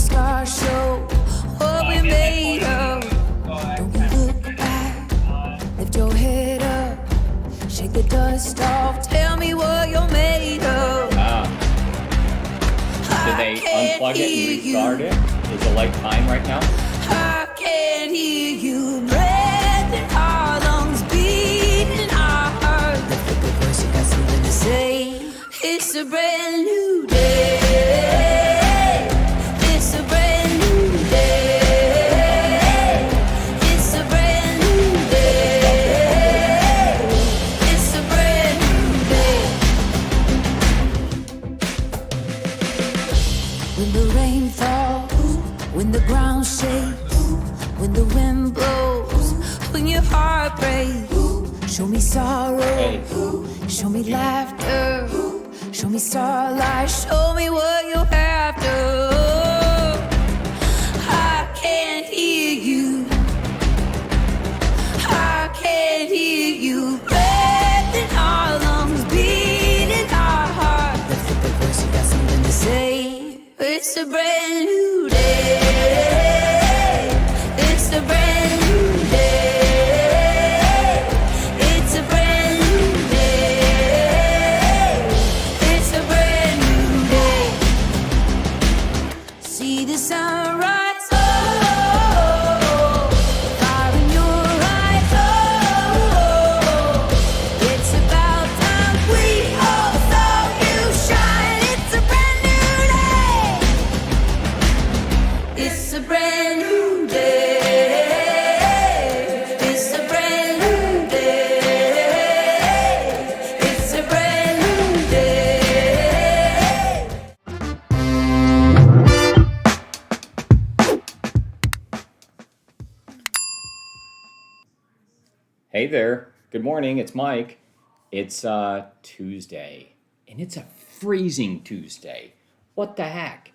stars show what we made of. Don't look back, lift your head up, shake the dust off, tell me what you're made of. Did they unplug it and restart it? Is it like time right now? I can't hear you breath in our lungs, beating our heart. Lift up your voice, you got something to say. It's a brand new day. It's a brand new day. It's a brand new day. It's a brand new day. When the rain falls, when the ground shakes, when the wind blows, when your heart breaks, show me sorrow, show me laughter, show me starlight, show me what you have to. I can't hear you, I can't hear you, breath in our lungs, beating our heart. Lift up the voice, you got something to say. It's a brand new day. It's a brand new day. It's a brand new day. It's a brand new day. See the sunrise, oh, fire in your eyes, oh, it's about time we all saw you shine. It's a brand new day. It's a brand new day. It's a brand new day. It's a brand new day. Hey there. Good morning. It's Mike. It's Tuesday, and it's a freezing Tuesday. What the heck?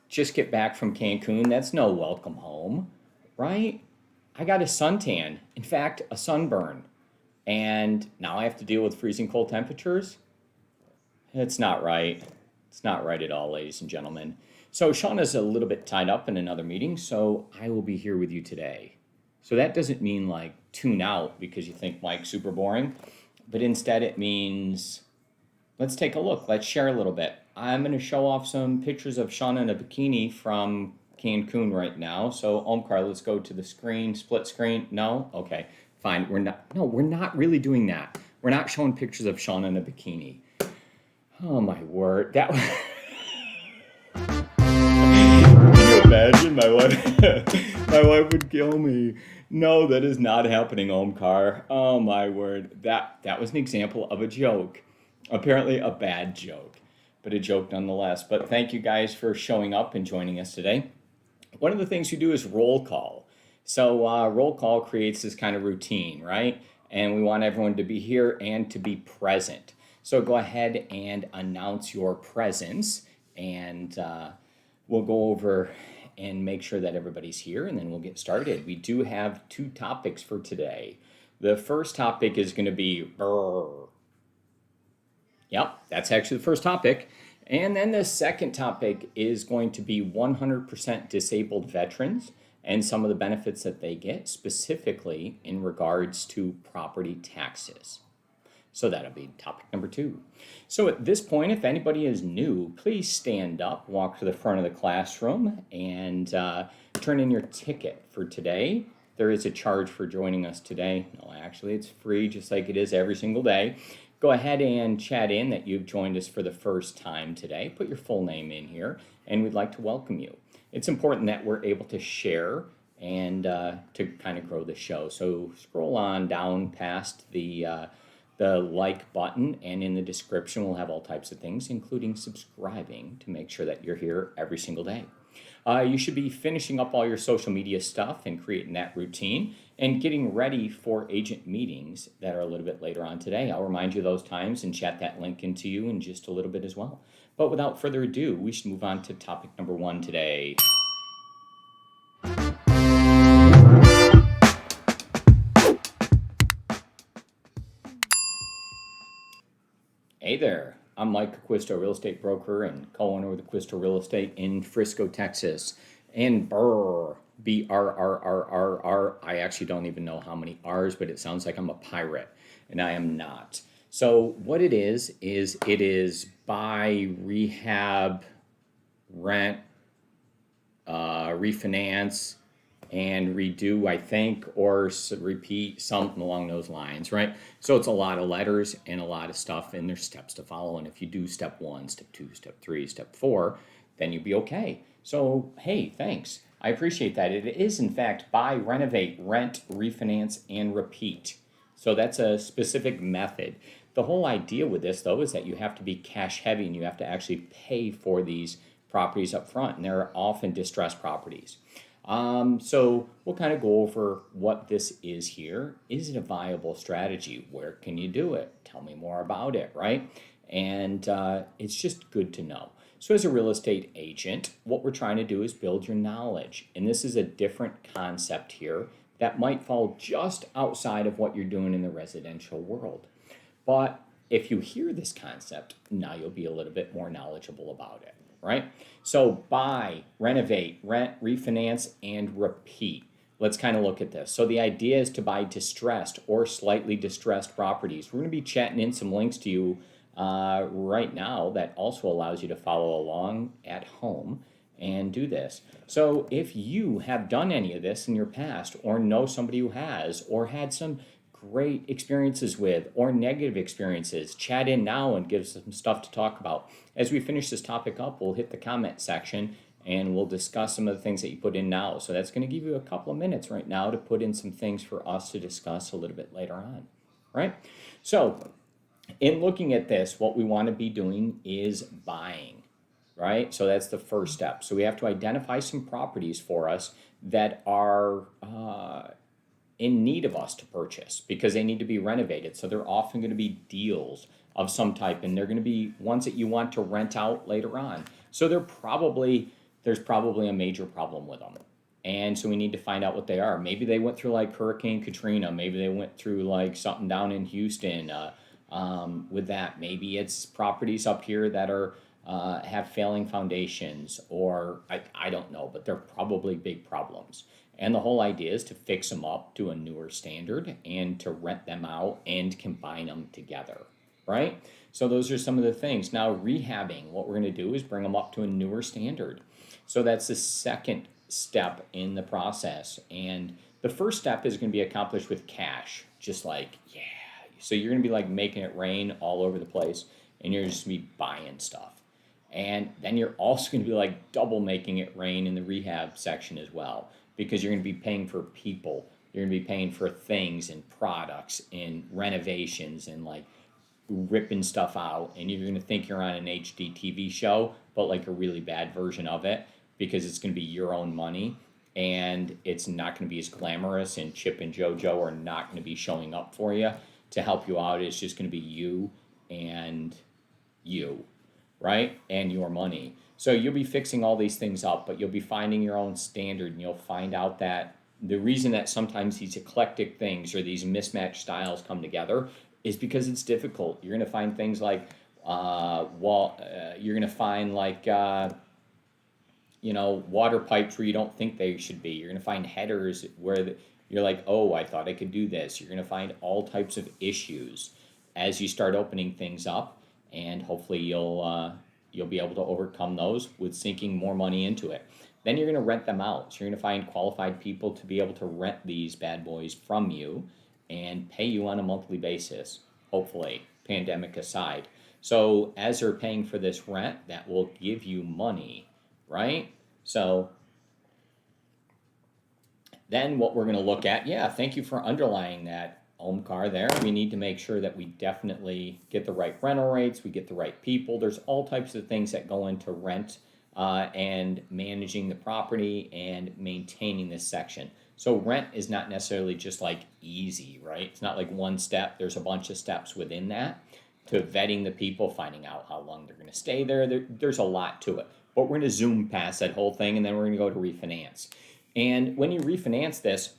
Just get back from Cancun. That's no welcome home, right? I got a suntan. In fact, a sunburn. And now I have to deal with freezing cold temperatures? It's not right. It's not right at all, ladies and gentlemen. So Shana's a little bit tied up in another meeting, so I will be here with you today. So that doesn't mean like tune out because you think Mike's super boring, but instead it means let's take a look. Let's share a little bit. I'm going to show off some pictures of Shana in a bikini from Cancun right now. So Omkar, let's go to the screen, split screen. No? Okay, fine. We're not really doing that. We're not showing pictures of Shana in a bikini. Oh my word. That Can you imagine? My wife would kill me. No, that is not happening, Omkar. Oh my word. That was an example of a joke. Apparently a bad joke, but a joke nonetheless. But thank you guys for showing up and joining us today. One of the things we do is roll call. So roll call creates this kind of routine, right? And we want everyone to be here and to be present. So go ahead and announce your presence, and we'll go over and make sure that everybody's here, and then we'll get started. We do have two topics for today. The first topic is going to be Brrrr. Yep, that's actually the first topic. And then the second topic is going to be 100% disabled veterans and some of the benefits that they get, specifically in regards to property taxes. So that'll be topic number 2. So at this point, if anybody is new, please stand up, walk to the front of the classroom, and turn in your ticket for today. There is a charge for joining us today. No, actually, it's free, just like it is every single day. Go ahead and chat in that you've joined us for the first time today. Put your full name in here, and we'd like to welcome you. It's important that we're able to share and to kind of grow the show. So scroll on down past the like button, and in the description we'll have all types of things, including subscribing to make sure that you're here every single day. You should be finishing up all your social media stuff and creating that routine and getting ready for agent meetings that are a little bit later on today. I'll remind you of those times and chat that link into you in just a little bit as well. But without further ado, we should move on to topic number 1 today. Hey there, I'm Mike Acquisto, real estate broker and co-owner with Acquisto Real Estate in Frisco, Texas. And Brrrr, Brrrr. I actually don't even know how many R's, but it sounds like I'm a pirate, and I am not. So what it is it is buy, rehab, rent, refinance, and redo, I think, or repeat, something along those lines, right? So it's a lot of letters and a lot of stuff, and there's steps to follow. And if you do step 1, step 2, step 3, step 4, then you'll be okay. So, hey, thanks. I appreciate that. It is, in fact, buy, renovate, rent, refinance, and repeat. So that's a specific method. The whole idea with this, though, is that you have to be cash heavy and you have to actually pay for these properties up front, and they're often distressed properties. So we'll kind of go over what this is here. Is it a viable strategy? Where can you do it? Tell me more about it, right? And it's just good to know. So as a real estate agent, what we're trying to do is build your knowledge. And this is a different concept here that might fall just outside of what you're doing in the residential world. But if you hear this concept, now you'll be a little bit more knowledgeable about it, right? So buy, renovate, rent, refinance, and repeat. Let's kind of look at this. So the idea is to buy distressed or slightly distressed properties. We're going to be chatting in some links to you right now that also allows you to follow along at home and do this. So if you have done any of this in your past, or know somebody who has, or had some great experiences with or negative experiences, chat in now and give us some stuff to talk about. As we finish this topic up, we'll hit the comment section and we'll discuss some of the things that you put in now. So that's going to give you a couple of minutes right now to put in some things for us to discuss a little bit later on, right? So in looking at this, what we want to be doing is buying, right? So that's the first step. So we have to identify some properties for us that are in need of us to purchase because they need to be renovated. So they're often going to be deals of some type, and they're going to be ones that you want to rent out later on. So there's probably a major problem with them. And so we need to find out what they are. Maybe they went through like Hurricane Katrina. Maybe they went through like something down in Houston with that. Maybe it's properties up here that are have failing foundations, or I don't know, but they're probably big problems. And the whole idea is to fix them up to a newer standard and to rent them out and combine them together, right? So those are some of the things. Now rehabbing, what we're going to do is bring them up to a newer standard. So that's the second step in the process. And the first step is going to be accomplished with cash, just like, yeah. So you're going to be like making it rain all over the place, and you're just going to be buying stuff. And then you're also going to be like double making it rain in the rehab section as well, because you're going to be paying for people. You're going to be paying for things and products and renovations and like ripping stuff out. And you're going to think you're on an HD TV show, but like a really bad version of it, because it's going to be your own money. And it's not going to be as glamorous, and Chip and JoJo are not going to be showing up for you to help you out. It's just going to be you and you, right? And your money. So you'll be fixing all these things up, but you'll be finding your own standard, and you'll find out that the reason that sometimes these eclectic things or these mismatched styles come together is because it's difficult. You're going to find things like, you're going to find like, water pipes where you don't think they should be. You're going to find headers where you're like, oh, I thought I could do this. You're going to find all types of issues as you start opening things up, and hopefully you'll be able to overcome those with sinking more money into it. Then you're going to rent them out. So you're going to find qualified people to be able to rent these bad boys from you and pay you on a monthly basis, hopefully, pandemic aside. So as they're paying for this rent, that will give you money, right? So then what we're going to look at, thank you for underlying that, Omkar, there. We need to make sure that we definitely get the right rental rates, we get the right people. There's all types of things that go into rent and managing the property and maintaining this section. So rent is not necessarily just like easy, right? It's not like one step. There's a bunch of steps within that, to vetting the people, finding out how long they're going to stay there. There's a lot to it. But we're going to zoom past that whole thing, and then we're going to go to refinance. And when you refinance this,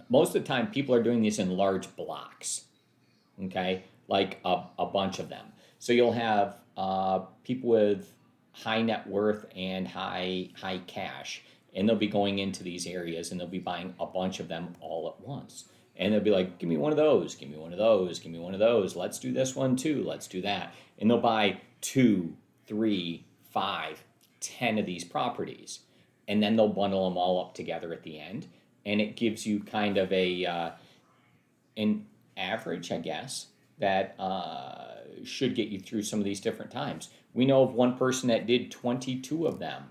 most of the time people are doing these in large blocks, okay? Like a bunch of them. So you'll have people with high net worth and high cash, and they'll be going into these areas and they'll be buying a bunch of them all at once. And they'll be like, give me one of those, give me one of those, give me one of those. Let's do this one too. Let's do that. And they'll buy 2, 3, 5, 10 of these properties. And then they'll bundle them all up together at the end. And it gives you kind of an average, I guess, that should get you through some of these different times. We know of one person that did 22 of them.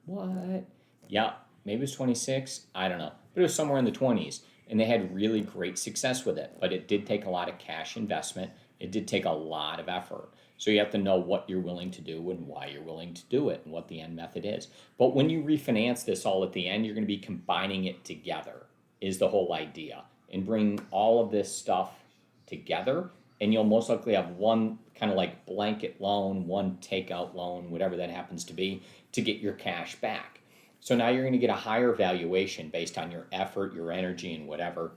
What? Yeah, maybe it was 26. I don't know. But it was somewhere in the 20s. And they had really great success with it. But it did take a lot of cash investment. It did take a lot of effort. So you have to know what you're willing to do and why you're willing to do it and what the end method is. But when you refinance this all at the end, you're going to be combining it together is the whole idea. And bring all of this stuff together. And you'll most likely have one kind of like blanket loan, one takeout loan, whatever that happens to be, to get your cash back. So now you're going to get a higher valuation based on your effort, your energy, and whatever.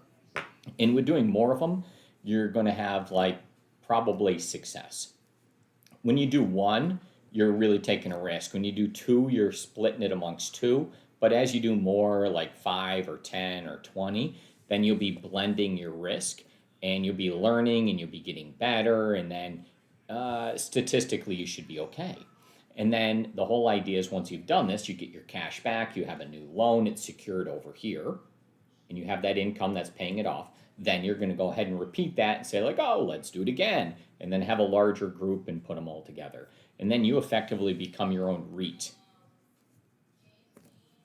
And with doing more of them, you're going to have like probably success. When you do one, you're really taking a risk. When you do two, you're splitting it amongst two. But as you do more, like 5 or 10 or 20, then you'll be blending your risk and you'll be learning and you'll be getting better. And then statistically, you should be okay. And then the whole idea is once you've done this, you get your cash back, you have a new loan, it's secured over here, and you have that income that's paying it off. Then you're going to go ahead and repeat that and say like, oh, let's do it again. And then have a larger group and put them all together. And then you effectively become your own REIT.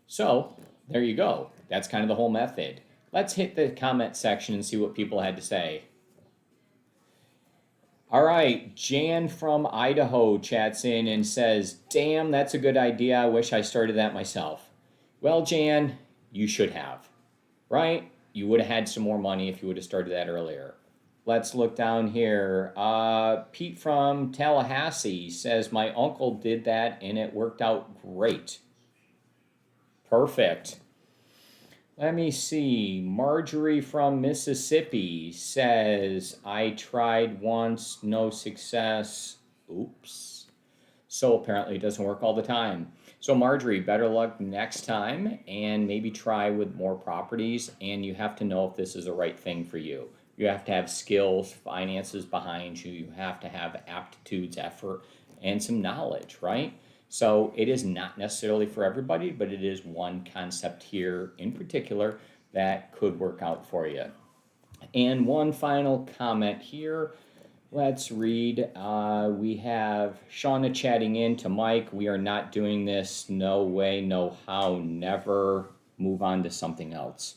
So there you go. That's kind of the whole method. Let's hit the comment section and see what people had to say. All right, Jan from Idaho chats in and says, damn, that's a good idea. I wish I started that myself. Well, Jan, you should have, right? You would have had some more money if you would have started that earlier. Let's look down here. Pete from Tallahassee says, my uncle did that and it worked out great. Perfect. Let me see. Marjorie from Mississippi says, I tried once, no success. Oops. So apparently it doesn't work all the time. So Marjorie, better luck next time and maybe try with more properties. And you have to know if this is the right thing for you. You have to have skills, finances behind you. You have to have aptitudes, effort, and some knowledge, right? So it is not necessarily for everybody, but it is one concept here in particular that could work out for you. And one final comment here. Let's read. We have Shana chatting in to Mike. We are not doing this. No way, no how, never. Move on to something else.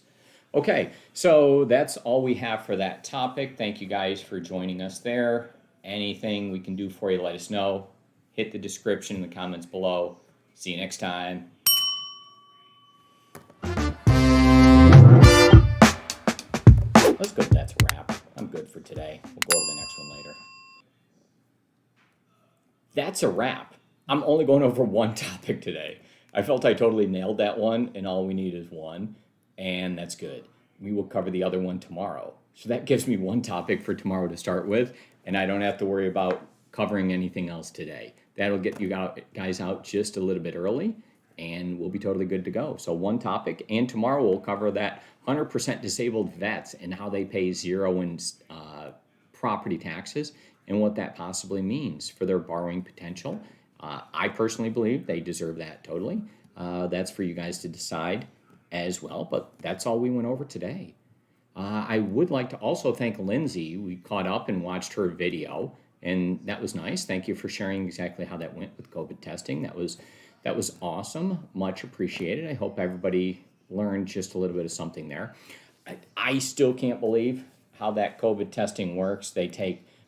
Okay, so that's all we have for that topic. Thank you guys for joining us there. Anything we can do for you, let us know. Hit the description in the comments below. See you next time. Let's go. That's a wrap. I'm good for today. We'll go over the next one later. That's a wrap. I'm only going over one topic today. I felt I totally nailed that one, and all we need is one, and that's good. We will cover the other one tomorrow. So that gives me one topic for tomorrow to start with, and I don't have to worry about covering anything else today. That'll get you guys out just a little bit early, and we'll be totally good to go. So one topic, and tomorrow we'll cover that 100% disabled vets and how they pay zero in property taxes and what that possibly means for their borrowing potential. I personally believe they deserve that totally. That's for you guys to decide as well, but that's all we went over today. I would like to also thank Lindsay. We caught up and watched her video, and that was nice. Thank you for sharing exactly how that went with COVID testing. That was awesome. Much appreciated. I hope everybody learned just a little bit of something there. I still can't believe how that COVID testing works.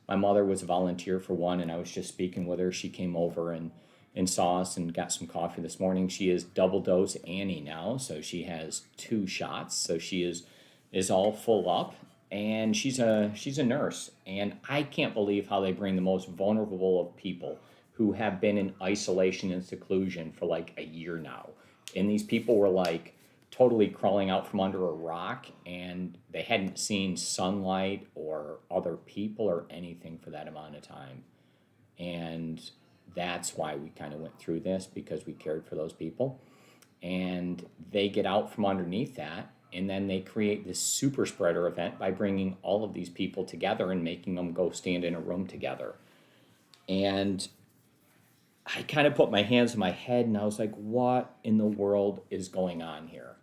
My mother was a volunteer for one, and I was just speaking with her. She came over and saw us and got some coffee this morning. She is double dose Annie now, so she has 2 shots. So she is all full up, and she's a nurse. And I can't believe how they bring the most vulnerable of people who have been in isolation and seclusion for like a year now. And these people were like totally crawling out from under a rock, and they hadn't seen sunlight or other people or anything for that amount of time. And that's why we kind of went through this, because we cared for those people. and they get out from underneath that, and then they create this super spreader event by bringing all of these people together and making them go stand in a room together. And I kind of put my hands in my head and I was like, what in the world is going on here?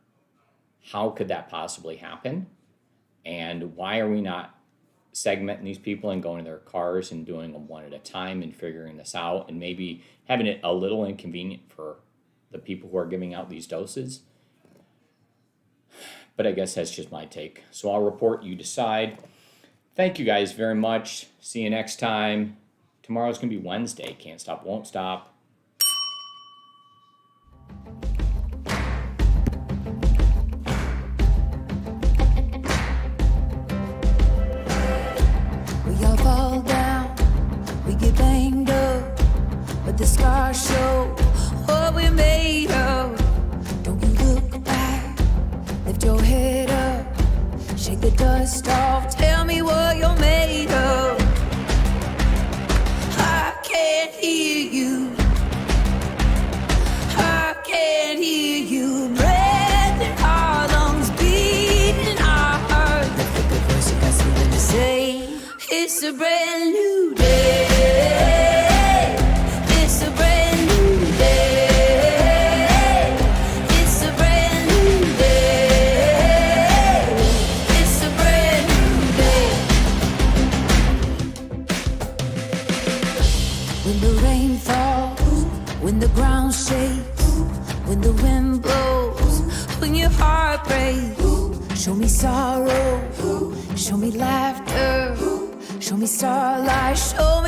How could that possibly happen? And why are we not segmenting these people and going to their cars and doing them one at a time and figuring this out, and maybe having it a little inconvenient for the people who are giving out these doses? But I guess that's just my take. So I'll report, you decide. Thank you guys very much. See you next time. Tomorrow's going to be Wednesday. Can't stop, won't stop. We all fall down, we get banged up, but the scars show what we're made of. Don't you look back, lift your head up, shake the dust off, tell me what you're made of. I can't hear you, I can't hear you. Breath in our lungs, beating our heart. Lift up the voice, you got something to say. It's a brand new day. It's a brand new day. It's a brand new day. It's a brand new day. When the rain falls, when the ground shakes, when the wind blows, when your heart breaks, show me sorrow, show me laughter, show me starlight, show